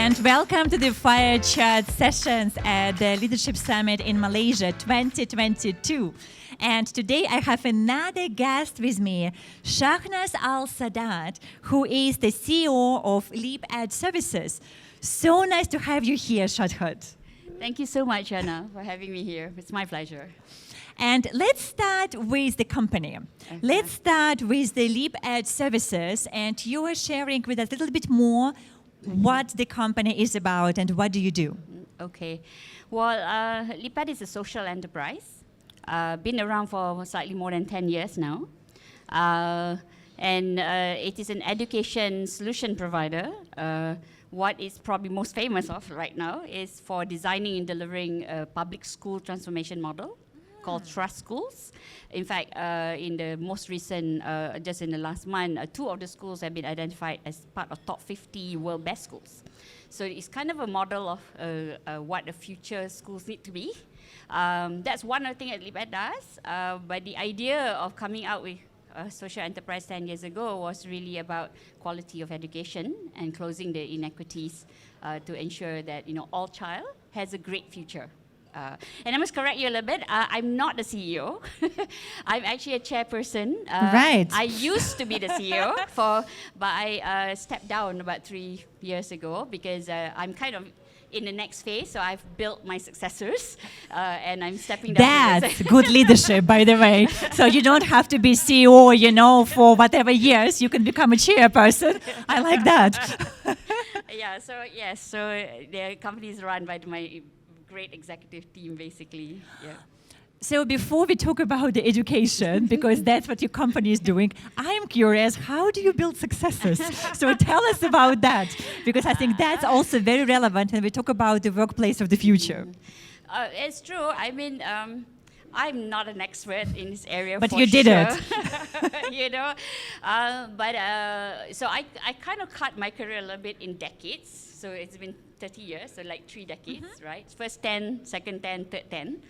and welcome to the Fireside sessions at the Leadership Summit in Malaysia 2022. And today I have another guest with me, Shanaz Al Sadat, who is the CEO of M.A.D Services. So nice to have you here, Shanaz. Thank you so much, Yana, for having me here. It's my pleasure. And let's start with the company. Okay. Let's start with the M.A.D Services, and you are sharing with us a little bit more what the company is about and what do you do? Okay. Well, M.A.D is a social enterprise. Been around for slightly more than 10 years now. And it is an education solution provider. What is probably most famous of right now is for designing and delivering a public school transformation model called Trust Schools. In fact, in the most recent, just in the last month, 2 of the schools have been identified as part of top 50 world best schools. So it's kind of a model of what the future schools need to be. That's one other thing that M.A.D does, but the idea of coming out with a social enterprise 10 years ago was really about quality of education and closing the inequities to ensure that all child has a great future. And I must correct you a little bit. I'm not the CEO. I'm actually a chairperson. Right. I used to be the CEO, but I stepped down about 3 years ago because I'm kind of in the next phase. So I've built my successors, and I'm stepping down. That's good leadership, by the way. So you don't have to be CEO, for whatever years. You can become a chairperson. I like that. Yeah. So yes. So the company is run by my great executive team, basically. Yeah. So before we talk about the education, because that's what your company is doing, I'm curious, how do you build successes? So tell us about that, because I think that's also very relevant when we talk about the workplace of the future. It's true. I mean, I'm not an expert in this area, but for you did sure. it. So I kind of cut my career a little bit in decades. So it's been 30 years, so like 3 decades, right? First 10, second 10, third 10.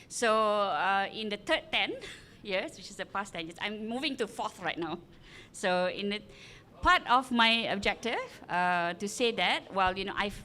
So in the third 10 years, which is the past 10 years, I'm moving to 4th right now. So in the part of my objective to say that, well, I've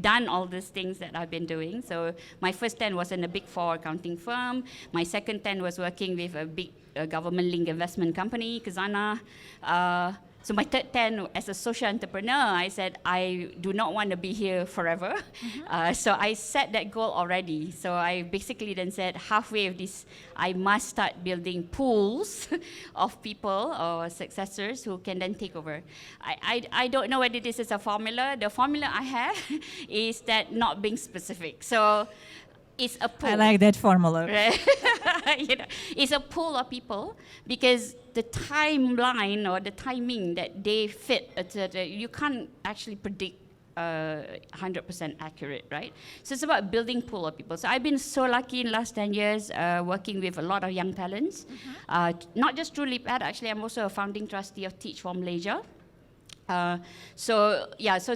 done all these things that I've been doing. So my first 10 was in a Big 4 accounting firm. My second 10 was working with a big government-linked investment company, Khazanah. So my third 10 as a social entrepreneur, I said, I do not want to be here forever. So I set that goal already. So I basically then said, halfway of this, I must start building pools of people or successors who can then take over. I don't know whether this is a formula. The formula I have is that not being specific. So it's a pool. I like that formula. Right? It's a pool of people because the timeline or the timing that they fit, you can't actually predict 100% accurate, right? So it's about building pool of people. So I've been so lucky in the last 10 years working with a lot of young talents, not just through M.A.D. Actually, I'm also a founding trustee of Teach for Malaysia. So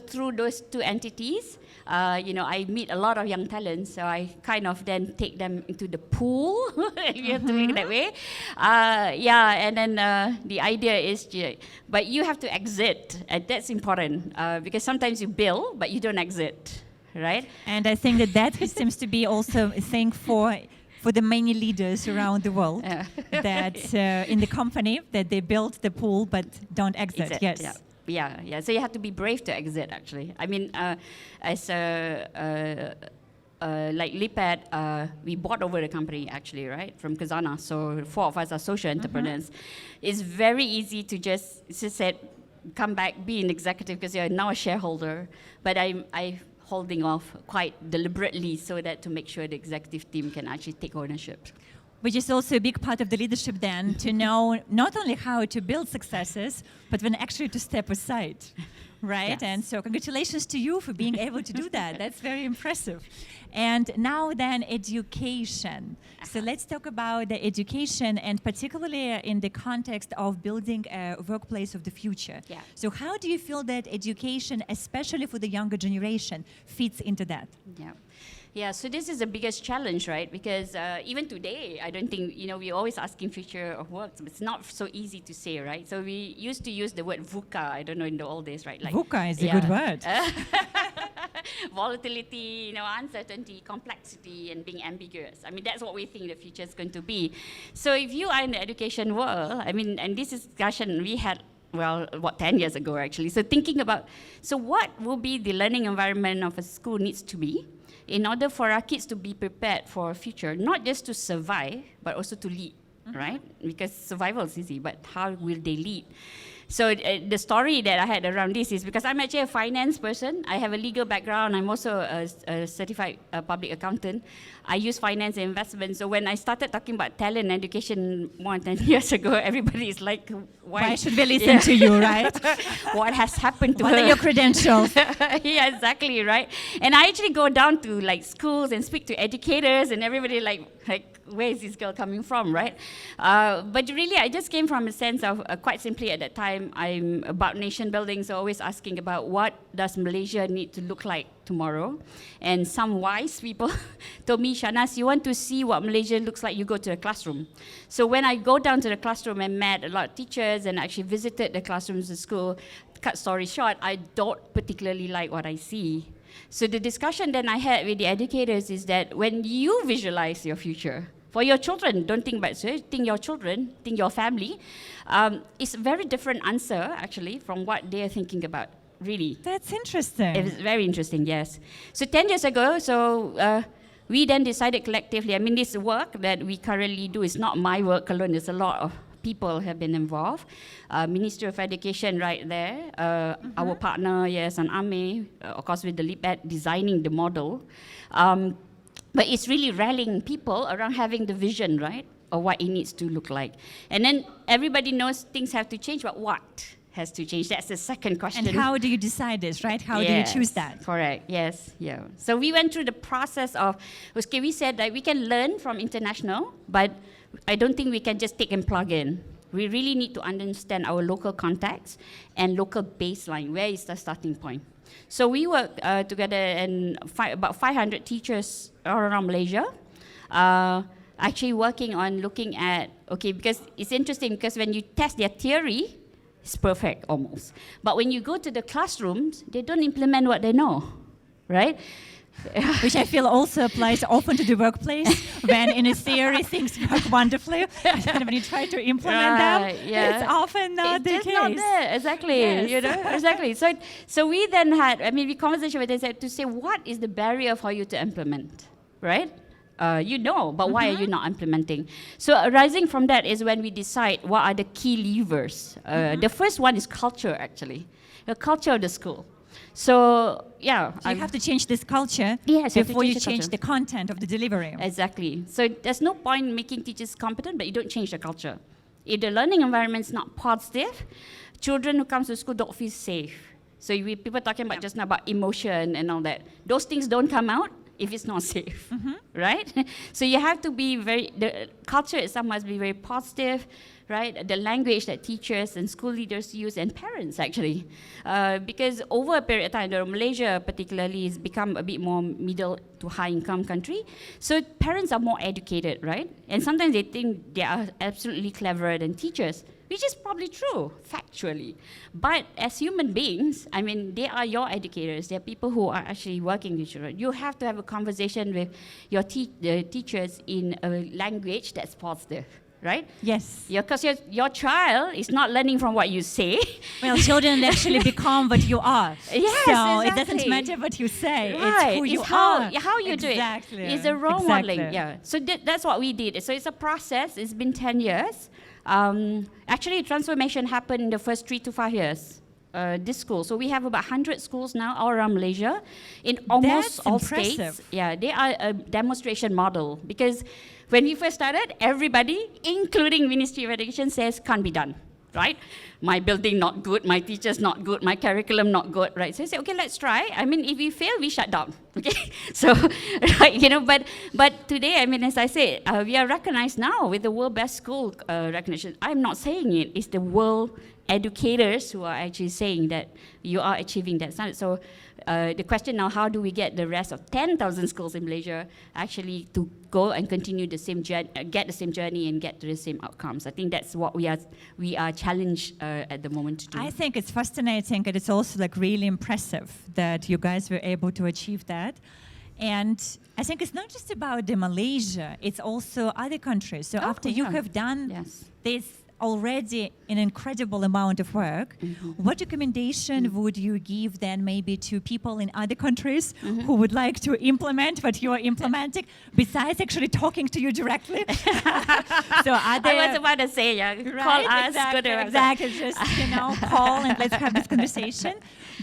through those 2 entities, I meet a lot of young talents, so I kind of then take them into the pool, you have to make it that way. And then the idea is, but you have to exit, and that's important, because sometimes you build, but you don't exit, right? And I think that seems to be also a thing for the many leaders around the world, that in the company, that they build the pool, but don't exit. Yes. Yeah. Yeah. So you have to be brave to exit, actually. I mean, as like M.A.D, we bought over the company, actually, right, from Khazanah. So 4 of us are social entrepreneurs. It's very easy to just say, come back, be an executive, because you're now a shareholder. But I'm holding off quite deliberately so that to make sure the executive team can actually take ownership. Which is also a big part of the leadership then, to know not only how to build successes, but when actually to step aside, right? Yes. And so congratulations to you for being able to do that. That's very impressive. And now then, education. So let's talk about the education, and particularly in the context of building a workplace of the future. Yeah. So how do you feel that education, especially for the younger generation, fits into that? Yeah, so this is the biggest challenge, right? Because even today, I don't think, we're always asking future of work. It's not so easy to say, right? So we used to use the word VUCA, I don't know, in the old days, right? VUCA is a good word. volatility, uncertainty, complexity, and being ambiguous. I mean, that's what we think the future is going to be. So if you are in the education world, and this discussion we had, 10 years ago actually. So thinking about, what will be the learning environment of a school needs to be in order for our kids to be prepared for a future, not just to survive, but also to lead, right? Because survival is easy, but how will they lead? So the story that I had around this is because I'm actually a finance person. I have a legal background. I'm also a certified public accountant. I use finance and investment. So when I started talking about talent education more than 10 years ago, everybody is like, why should we listen to you, right? What has happened to her? What are your credentials? Yeah, exactly, right? And I actually go down to like schools and speak to educators, and everybody like where is this girl coming from, right? But really, I just came from a sense of, quite simply at that time, I'm about nation building, so always asking about what does Malaysia need to look like tomorrow. And some wise people told me, Shanaz, you want to see what Malaysia looks like, you go to the classroom. So when I go down to the classroom and met a lot of teachers and actually visited the classrooms of school, cut story short, I don't particularly like what I see. So the discussion that I had with the educators is that when you visualize your future, for your children, don't think about it, think your children, think your family, it's a very different answer, actually, from what they're thinking about, really. That's interesting. It's very interesting, yes. So 10 years ago, we then decided collectively, this work that we currently do is not my work alone, there's a lot of people have been involved. Ministry of Education right there, our partner, yes, and M.A.D, of course with the M.A.D designing the model. But it's really rallying people around having the vision, right, of what it needs to look like. And then everybody knows things have to change, but what has to change? That's the second question. And how do you decide this, right? How do you choose that? Correct, yes, yeah. So we went through the process of, we said that we can learn from international, but I don't think we can just take and plug in. We really need to understand our local context and local baseline. Where is the starting point? So we work together, and about 500 teachers around Malaysia, actually working on looking at, because it's interesting, because when you test their theory, it's perfect almost. But when you go to the classrooms, they don't implement what they know, right? Which I feel also applies often to the workplace, when in a theory things work wonderfully, and then when you try to implement them, it's often not the case. It's not there, exactly. Yes. Exactly. So we then had, we conversation with them to say, what is the barrier for you to implement, right? But why are you not implementing? So arising from that is when we decide what are the key levers. The first one is culture, actually, the culture of the school. So you have to change this culture before you change the content of the delivery. Exactly. So there's no point making teachers competent, but you don't change the culture. If the learning environment is not positive, children who come to school don't feel safe. So people talking about just now about emotion and all that. Those things don't come out if it's not safe, right? So you have to be the culture itself must be very positive, right? The language that teachers and school leaders use, and parents actually. Because over a period of time, Malaysia particularly has become a bit more middle to high income country. So parents are more educated, right? And sometimes they think they are absolutely cleverer than teachers, which is probably true, factually. But as human beings, they are your educators. They are people who are actually working with children. You have to have a conversation with your teachers in a language that's positive, right? Yes. Because your child is not learning from what you say. Well, children actually become what you are. Yes, so exactly. It doesn't matter what you say. Right. It's who you are. How you exactly. do it. It's a role modeling. Yeah. So that's what we did. So it's a process. It's been 10 years. Actually, transformation happened in the first 3 to 5 years. This school. So we have about 100 schools now all around Malaysia in almost all states. Yeah, they are a demonstration model, because when we first started, everybody, including Ministry of Education, says can't be done, right? My building not good, my teachers not good, my curriculum not good, right? So I say, okay, let's try. If we fail, we shut down, okay? So, right, but today, as I said, we are recognized now with the World Best School recognition. I'm not saying it, it's the world educators who are actually saying that you are achieving that standard. So the question now, how do we get the rest of 10,000 schools in Malaysia actually to go and continue the same journey, get the same journey and get to the same outcomes? I think that's what we are challenged at the moment to do. I think it's fascinating, and it's also like really impressive that you guys were able to achieve that. And I think it's not just about the Malaysia, it's also other countries. So after you have done this already an incredible amount of work, what recommendation would you give then maybe to people in other countries who would like to implement what you are implementing, besides actually talking to you directly? So I was about to say, call us, go to exactly, just call and let's have this conversation.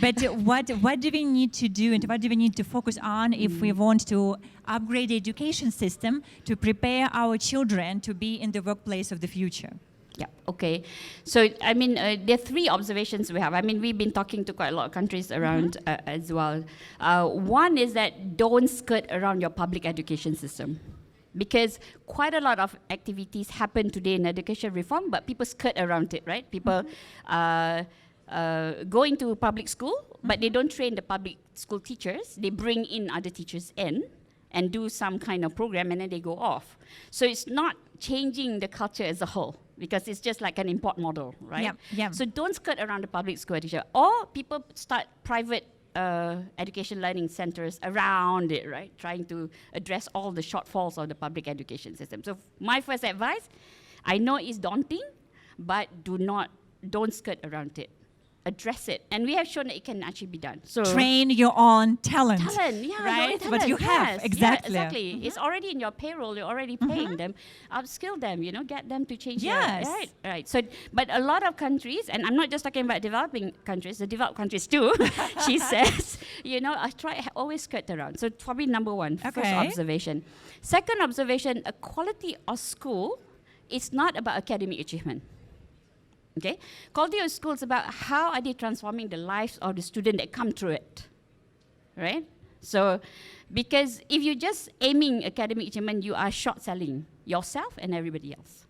But what do we need to do and what do we need to focus on if we want to upgrade the education system to prepare our children to be in the workplace of the future? Yeah, okay. So, I mean, there are three observations we have. I mean, we've been talking to quite a lot of countries around as well. One is that don't skirt around your public education system. Because quite a lot of activities happen today in education reform, but people skirt around it, right? People go into public school, but they don't train the public school teachers. They bring in other teachers in and do some kind of program, and then they go off. So it's not changing the culture as a whole, because it's just like an import model, right? Yeah. So don't skirt around the public school education. Or people start private education learning centers around it, right? Trying to address all the shortfalls of the public education system. So my first advice, I know it's daunting, but don't skirt around it. Address it, and we have shown that it can actually be done. So train your own talent. Yeah, right? Talent, what you have, exactly. Yeah, exactly. It's already in your payroll. You're already paying them. Upskill them. Get them to change. Yes. Right. So, but a lot of countries, and I'm not just talking about developing countries, the developed countries too. She says, always skirt around. So probably number one, first observation. Second observation: a quality of school is not about academic achievement. Okay, quality of school is about how are they transforming the lives of the student that come through it, right? So, because if you're just aiming academic achievement, you are short-selling yourself and everybody else.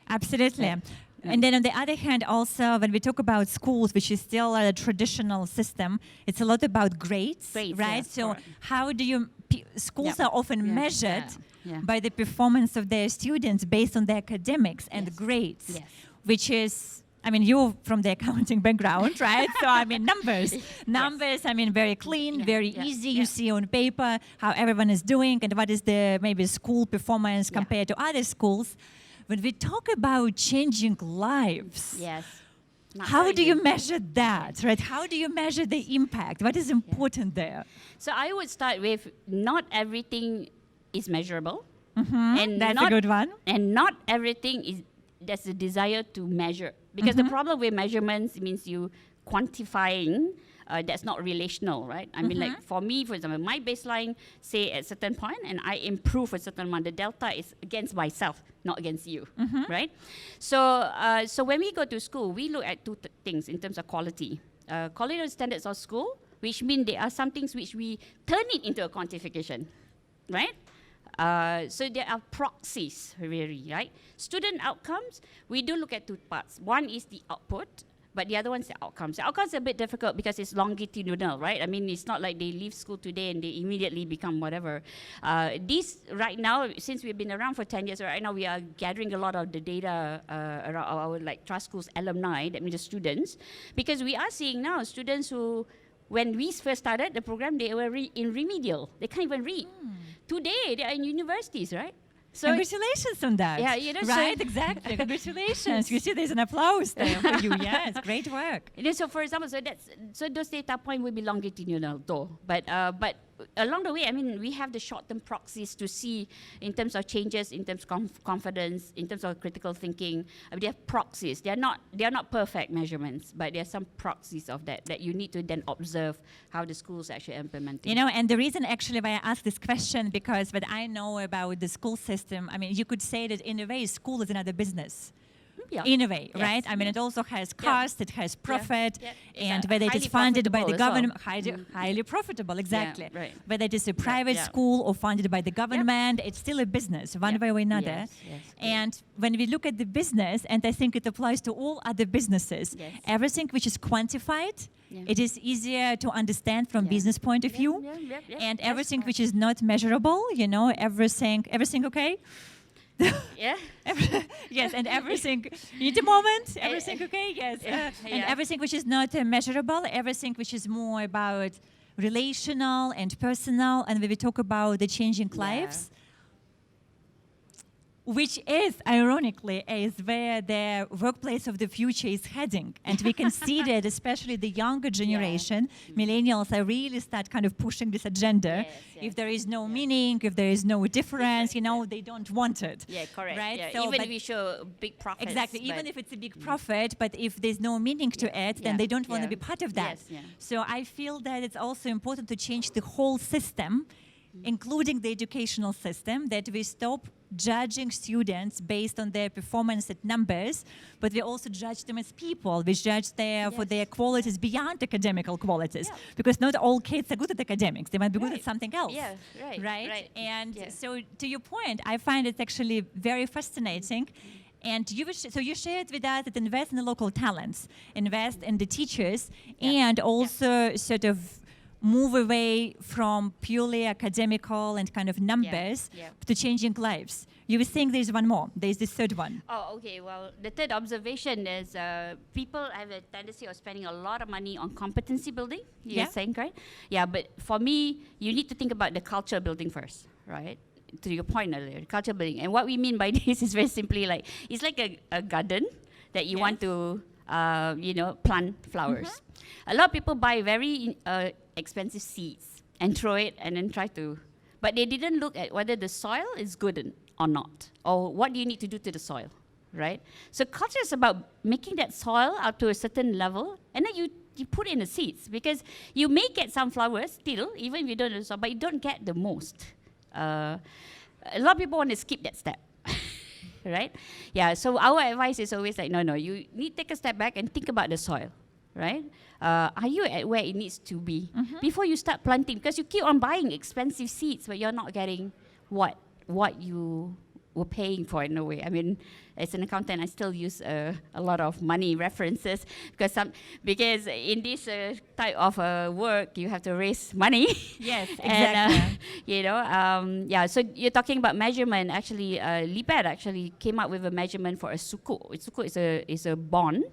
Absolutely. Right. And then on the other hand, also, when we talk about schools, which is still a traditional system, it's a lot about grades, right? Yeah, so how do you, schools are often measured by the performance of their students based on their academics and grades, which is, I mean, you're from the accounting background, right? So, I mean, numbers, I mean, very clean, very easy. You see on paper how everyone is doing and what is the maybe school performance compared to other schools. When we talk about changing lives, how do you measure that, right? How do you measure the impact? What is important there? So I would start with not everything is measurable. And that's a good one. And not everything is, there's a desire to measure. Because the problem with measurements means you quantifying, that's not relational, right? I mean, like for me, for example, my baseline, say at a certain point, and I improve a certain amount, the delta is against myself, not against you, right? So, so when we go to school, we look at two things in terms of quality. Quality of standards of school, which mean there are some things which we turn it into a quantification, right? So there are proxies, really, right? Student outcomes, we do look at two parts. One is the output, but the other one is the outcomes. The outcomes are a bit difficult because it's longitudinal, right? I mean, it's not like they leave school today and they immediately become whatever. This, right now, since we've been around for 10 years, right now we are gathering a lot of the data around our like Trust Schools alumni, that means the students, because we are seeing now students who, when we first started the program, they were in remedial. They can't even read. Today, they are in universities, right? So congratulations on that. Yeah, you know, right, so exactly. Congratulations. You see, there's an applause there for you. Yes, great work. So, for example, so those data point will be longitudinal, though. But along the way, I mean, we have the short-term proxies to see in terms of changes, in terms of confidence, in terms of critical thinking. They are proxies. They are not perfect measurements, but there are some proxies of that you need to then observe how the schools actually implement it. You know, and the reason actually why I asked this question, because what I know about the school system, I mean, you could say that in a way, school is another business. Yeah. In a way, right? I mean, it also has cost, it has profit, and whether it is funded by the government, highly profitable, exactly. Yeah, right. Whether it is a private school or funded by the government, it's still a business, one way or another. And when we look at the business, and I think it applies to all other business, everything which is quantified, it is easier to understand from business point of view, and everything which is not measurable, you know, everything okay? Yeah. Yes, and everything. You need a moment. Everything okay? Yes. And Yeah. everything which is not measurable, everything which is more about relational and personal, and when we talk about the changing lives, which is, ironically, is where the workplace of the future is heading. And we can see that especially the younger generation, millennials, are really start kind of pushing this agenda. If there is no meaning, if there is no difference, you know, they don't want it. Yeah, correct. Right? Yeah. So, Even but if we show big profits. exactly, even if it's a big profit, but if there's no meaning to it, then they don't want to be part of that. Yes, So I feel that it's also important to change the whole system, including the educational system, that we stop judging students based on their performance at numbers, but we also judge them as people. We judge them for their qualities beyond academical qualities, because not all kids are good at academics. They might be good at something else. Yeah, right. And so to your point, I find it actually very fascinating. And so you shared with us that invest in the local talents, invest in the teachers, and also sort of move away from purely academical and kind of numbers to changing lives. You were saying there's one more. There's the third one. Oh, okay. Well, the third observation is people have a tendency of spending a lot of money on competency building. You're saying, right? Yeah, but for me, you need to think about the culture building first, right? To your point earlier, culture building. And what we mean by this is very simply like, it's like a garden that you want to, plant flowers. A lot of people buy very expensive seeds and throw it and then try to, but they didn't look at whether the soil is good or not, or what do you need to do to the soil, right? So culture is about making that soil up to a certain level, and then you put in the seeds, because you may get some flowers still, even if you don't know the soil, but you don't get the most. A lot of people want to skip that step. Right? Yeah, so our advice is always like, no, you need to take a step back and think about the soil, right? Are you at where it needs to be before you start planting? Because you keep on buying expensive seeds, but you're not getting what you were paying for in a way. I mean, as an accountant, I still use a lot of money references because in this type of work, you have to raise money. Yes, exactly. And, so you're talking about measurement. Actually, Leaderonomics actually came up with a measurement for a sukuk. Sukuk is a bond.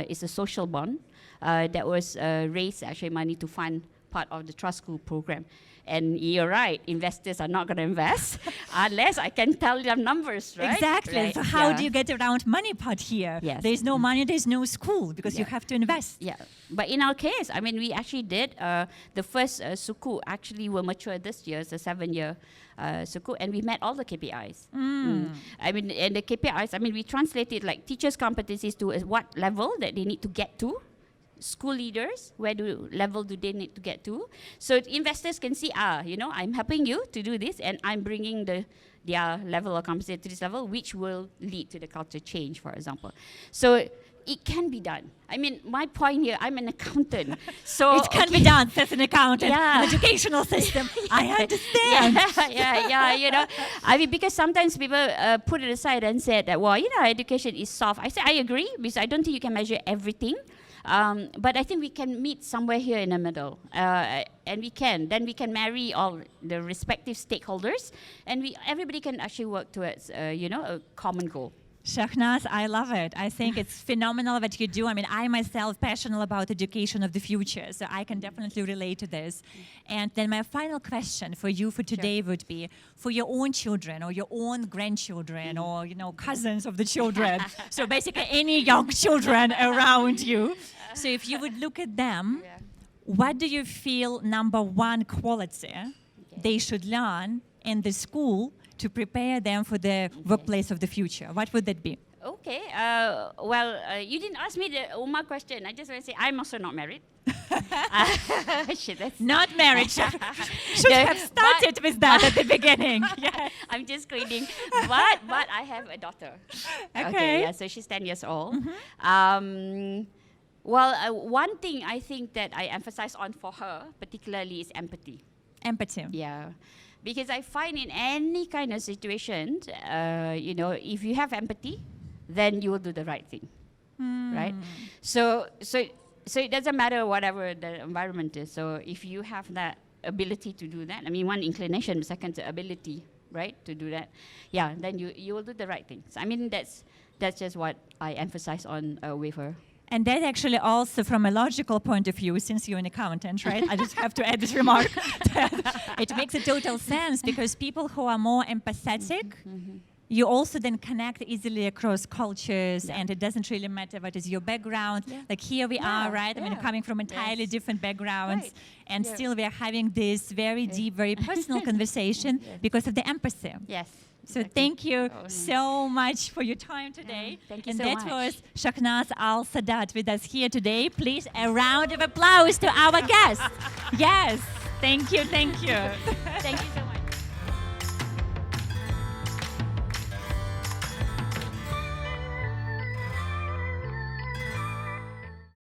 It's a social bond that was raised actually money to fund part of the trust school program. And you're right, investors are not going to invest unless I can tell them numbers, right? Exactly. Right. So how do you get around money part here? Yes. There's no money, there's no school, because you have to invest. Yeah. But in our case, I mean, we actually did, the first sukuk actually will mature this year. It's a 7-year sukuk, and we met all the KPIs. I mean, and the KPIs, I mean, we translated like teachers' competencies to what level that they need to get to. School leaders, level do they need to get to? So investors can see, I'm helping you to do this, and I'm bringing their level of competency to this level, which will lead to the culture change, for example. So it can be done. I mean, my point here, I'm an accountant. So it can be done as an accountant, an educational system. I understand. I mean, because sometimes people put it aside and said that, education is soft. I say I agree, because I don't think you can measure everything. But I think we can meet somewhere here in the middle, and we can marry all the respective stakeholders, and everybody can actually work towards a common goal. Shanaz, I love it. I think it's phenomenal what you do. I mean, I myself passionate about education of the future, so I can definitely relate to this. And then my final question for you for today would be, for your own children or your own grandchildren or, cousins of the children, so basically any young children around you. So if you would look at them, what do you feel number one quality they should learn in the school to prepare them for the workplace of the future? What would that be? Okay. You didn't ask me the Uma question. I just want to say I'm also not married. Not married. Should have started with that at the beginning. Yes. I'm just kidding. But I have a daughter. Okay. So she's 10 years old. One thing I think that I emphasize on for her particularly is empathy. Empathy. Yeah. Because I find in any kind of situation, if you have empathy, then you will do the right thing, right? So it doesn't matter whatever the environment is. So if you have that ability to do that, I mean, one inclination, second ability right, to do that, yeah, then you will do the right things. I mean, that's just what I emphasize on with her. And that actually also, from a logical point of view, since you're an accountant, right? I just have to add this remark. It makes a total sense because people who are more empathetic, you also then connect easily across cultures, and it doesn't really matter what is your background. Like here we are, right? I mean, coming from entirely different backgrounds, and still we are having this very deep, very personal conversation because of the empathy. Yes. So thank you so much for your time today. Thank you and so that much. was Shanaz Al Sadat with us here today. Please, a round of applause to our guest. Yes, thank you, thank you. Thank you so